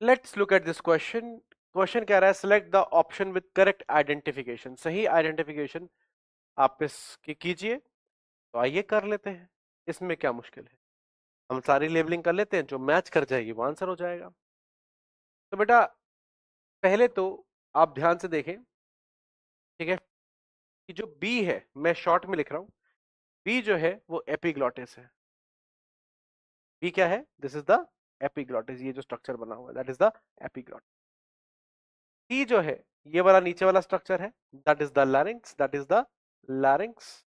Let's look at this question. Question कह रहा है select the option with correct identification, सही आइडेंटिफिकेशन आप इसकी कीजिए। तो आइए कर लेते हैं, इसमें क्या मुश्किल है। हम सारी लेबलिंग कर लेते हैं, जो मैच कर जाएगी वो आंसर हो जाएगा। तो बेटा पहले तो आप ध्यान से देखें, ठीक है, कि जो बी है, मैं शॉर्ट में लिख रहा हूं, बी जो है वो एपिग्लॉटिस है। बी क्या है? दिस इज द एपिग्लॉटिस, ये जो स्ट्रक्चर बना हुआ है दैट इज द एपिग्लॉटिस। सी जो है, ये वाला नीचे वाला स्ट्रक्चर है, that is the larynx, that is the larynx.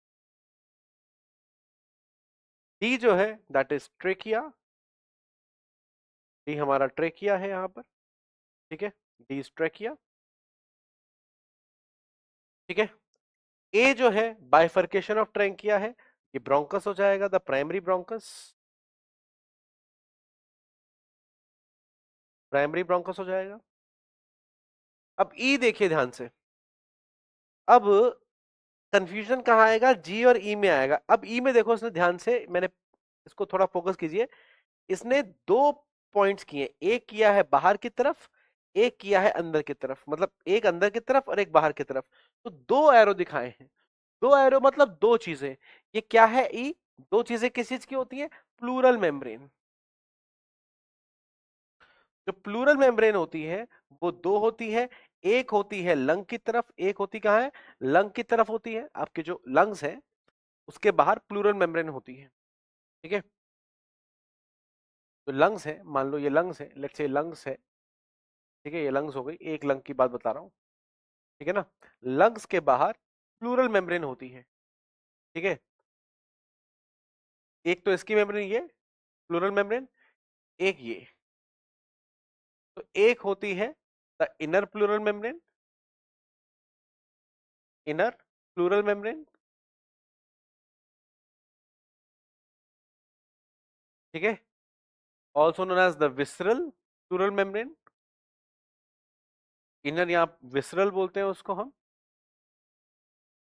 D जो है दैट इज ट्रेकिया, डी हमारा ट्रेकिया है यहां पर, ठीक है, डी इज ट्रेकिया, ठीक है। ए जो है बाइफर्केशन ऑफ ट्रैंकिया है, ये ब्रोंकस हो जाएगा, the primary bronchus, primary bronchus हो जाएगा। अब ई देखिए ध्यान से, अब कंफ्यूजन कहां आएगा? जी और ई में आएगा। अब ई में देखो, इसने ध्यान से, मैंने इसको थोड़ा फोकस कीजिए, इसने दो पॉइंट्स किए, एक किया है बाहर की तरफ, एक किया है अंदर की तरफ, मतलब एक अंदर की तरफ और एक बाहर की तरफ। तो दो एरो दिखाए हैं, दो एरो मतलब दो चीजें। ये क्या है? ई, दो चीजें किस चीज की होती है? Pleural membrane. जो प्लूरल मेम्ब्रेन होती है वो दो होती है, एक होती है लंग की तरफ, एक होती कहां है? लंग की तरफ होती है। आपके जो लंग्स है उसके बाहर प्लूरल मेम्ब्रेन होती है, ठीक है। तो लंग्स है, मान लो ये लंग्स है, लेट्स से लंग्स है, ठीक है, ये लंग्स हो गई, एक लंग की बात बता रहा हूं, ठीक है ना। लंग्स के बाहर प्लूरल मेम्ब्रेन होती है, ठीक है। एक तो इसकी मेम्ब्रेन, ये प्लूरल मेम्ब्रेन, एक ये। तो एक होती है the inner pleural membrane, inner pleural membrane, ठीक है, also known as the visceral pleural membrane. Inner यहाँ विसरल बोलते हैं उसको हम,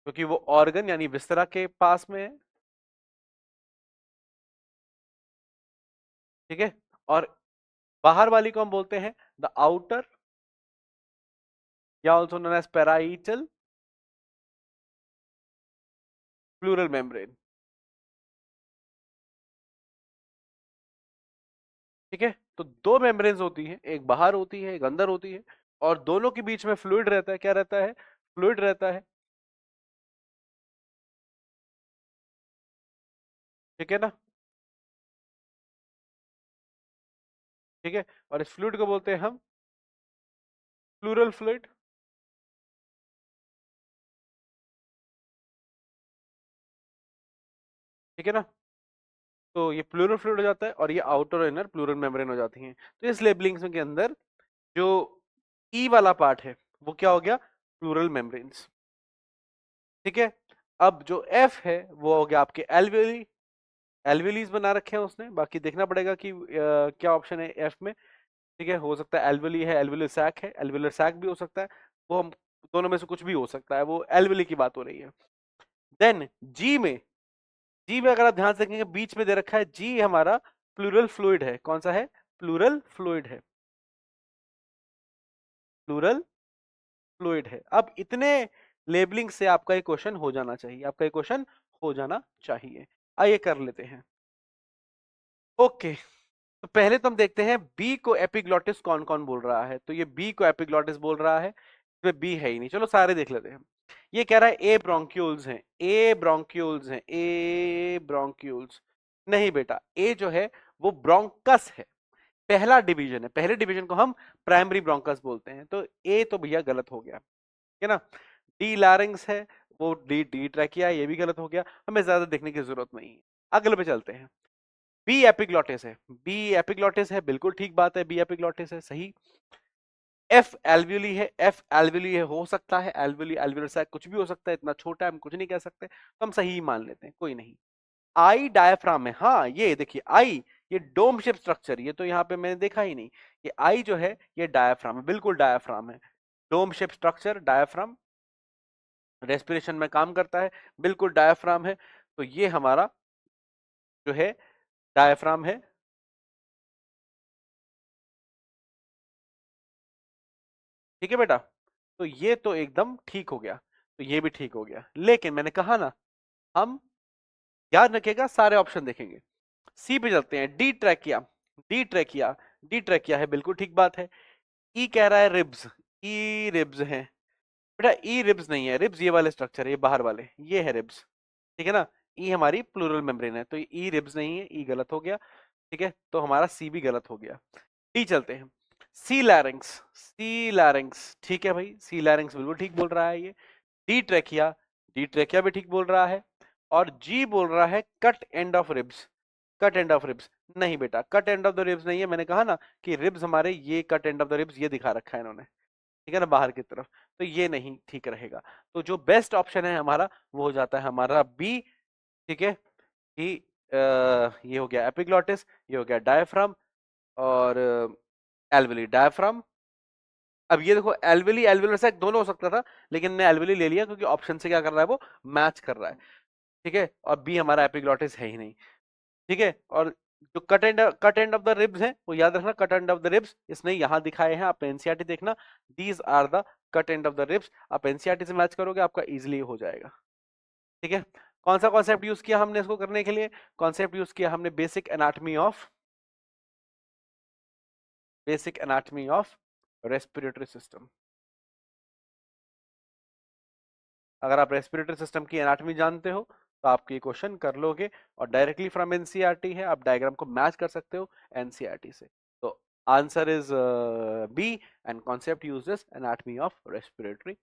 क्योंकि वो ऑर्गन यानी विसरा के पास में है, ठीक है। और बाहर वाली को हम बोलते हैं द आउटर, या also known as parietal pleural membrane, ठीक है। तो दो मेम्ब्रेन्स होती हैं, एक बाहर होती है, एक अंदर होती है, और दोनों के बीच में फ्लूइड रहता है। क्या रहता है? फ्लूइड रहता है, ठीक है ना, ठीक है। और इस फ्लूइड को बोलते हैं हम प्लूरल फ्लूइड, ठीक है ना। तो ये प्लूरल फ्लूइड हो जाता है और ये आउटर और इनर प्लूरल मेम्ब्रेन हो जाती हैं। तो इस लेबलिंग के अंदर जो ई वाला पार्ट है वो क्या हो गया? प्लूरल मेम्ब्रेन्स, ठीक है। अब जो एफ है वो हो गया आपके एल्वियोली, एल्वियोलीज बना रखे हैं उसने, बाकी देखना पड़ेगा कि क्या ऑप्शन है एफ में, ठीक है। हो सकता है एल्वियोली है, एल्वियोलर सैक है, एल्वियोलर सैक भी हो सकता है, वो हम दोनों में से कुछ भी हो सकता है, वो एल्वियोली की बात हो रही है। देन जी में, जी में अगर आप ध्यान से देखेंगे बीच में दे रखा है, जी हमारा प्लूरल फ्लूइड है। कौन सा है? प्लूरल फ्लूइड है, प्लूरल फ्लूइड है। अब इतने लेबलिंग से आपका एक क्वेश्चन हो जाना चाहिए, आपका एक क्वेश्चन हो जाना चाहिए। आइए कर लेते हैं, ओके। तो पहले तो हम देखते हैं बी को एपिग्लॉटिस कौन कौन बोल रहा है। तो ये बी को एपिग्लॉटिस बोल रहा है, इसमें बी है ही नहीं। चलो सारे देख लेते हैं। ये कह रहा है ए ब्रोंक्यूल्स हैं, ए ब्रोंक्यूल्स हैं, ए ब्रोंक्यूल्स। नहीं बेटा, ए जो है वो ब्रोंकस है, पहला डिवीजन है, पहले डिवीजन को हम प्राइमरी ब्रोंकस बोलते हैं। तो ए तो भैया गलत हो गया, है ना। डी लैरिंग्स है, वो डी डी ट्रैकिया, ये भी गलत हो गया, हमें ज्यादा देखने की जरूरत नहीं है। अगले पे चलते हैं। बी एपिग्लॉटिस है, बी एपिग्लॉटिस है, बिल्कुल ठीक बात है, बी एपिग्लॉटिस है, सही। एफ एल्वियोली है, एफ एल्वियोली है, हो सकता है एल्वियोली, एल्वियोलर सैक कुछ भी हो सकता है, इतना छोटा है हम कुछ नहीं कह सकते, तो हम सही ही मान लेते हैं, कोई नहीं। आई डायफ्राम है, हाँ ये देखिए आई, ये डोम शेप स्ट्रक्चर, ये तो यहाँ पे मैंने देखा ही नहीं। ये आई जो है ये डायफ्राम है, बिल्कुल डायफ्राम है, dome shape structure diaphragm, respiration में काम करता है, बिल्कुल डायफ्राम है। तो ये हमारा जो है डायफ्राम है, ठीक है बेटा, तो ये तो एकदम ठीक हो गया, तो ये भी ठीक हो गया, लेकिन मैंने कहा ना, हम याद रखिएगा सारे ऑप्शन देखेंगे। सी पे चलते हैं, D trachea. D trachea, D trachea है, बिल्कुल ठीक बात है। ई कह रहा है रिब्स, ई रिब्स है बेटा, ई रिब्स नहीं है, रिब्स ये वाले स्ट्रक्चर है, ये बाहर वाले, ये है रिब्स, ठीक है ना। ई हमारी प्लूरल मेम्ब्रेन है, तो ई रिब्स नहीं है, ई गलत हो गया, ठीक है, तो हमारा सी भी गलत हो गया। डी चलते हैं, सी लैरिंग्स, सी लैरिंग्स, ठीक है भाई, सी लैरिंग्स बिल्कुल ठीक बोल रहा है ये। डी ट्रैकिया, डी ट्रैकिया भी ठीक बोल रहा है। और जी बोल रहा है cut end of ribs, cut end of ribs, नहीं बेटा, cut end of the ribs नहीं है, मैंने कहा ना कि रिब्स हमारे ये cut end of the ribs ये दिखा रखा है इन्होंने, ठीक है ना, बाहर की तरफ, तो ये नहीं ठीक रहेगा। तो जो बेस्ट ऑप्शन है हमारा वो हो जाता है हमारा बी, ठीक है, कि ये हो गया एपिग्लॉटिस, ये हो गया डायफ्राम, और एल्वेली डायफ्राम। अब ये देखो एल्वेली एल्वेलर सैक दोनों हो सकता था, लेकिन ने एल्वेली ले लिया क्योंकि ऑप्शन से क्या कर रहा है वो मैच कर रहा है, ठीक है, और बी हमारा एपिग्लॉटिस है ही नहीं, ठीक है। और जो cut end of the ribs है वो याद रखना, cut end of the ribs इसने यहाँ दिखाए हैं, आप एनसीईआरटी देखना, these are the cut end of the ribs, आप एनसीईआरटी से मैच करोगे आपका इजिली हो जाएगा, ठीक है। कौन सा कॉन्सेप्ट यूज किया हमने इसको करने के लिए, कॉन्सेप्ट यूज किया हमने basic anatomy of respiratory system. अगर आप रेस्पिरेटरी सिस्टम की एनाटॉमी जानते हो तो आप ये क्वेश्चन कर लोगे, और डायरेक्टली फ्रॉम एनसीईआरटी है, आप डायग्राम को मैच कर सकते हो एनसीईआरटी से। तो answer is B, and concept used is anatomy of respiratory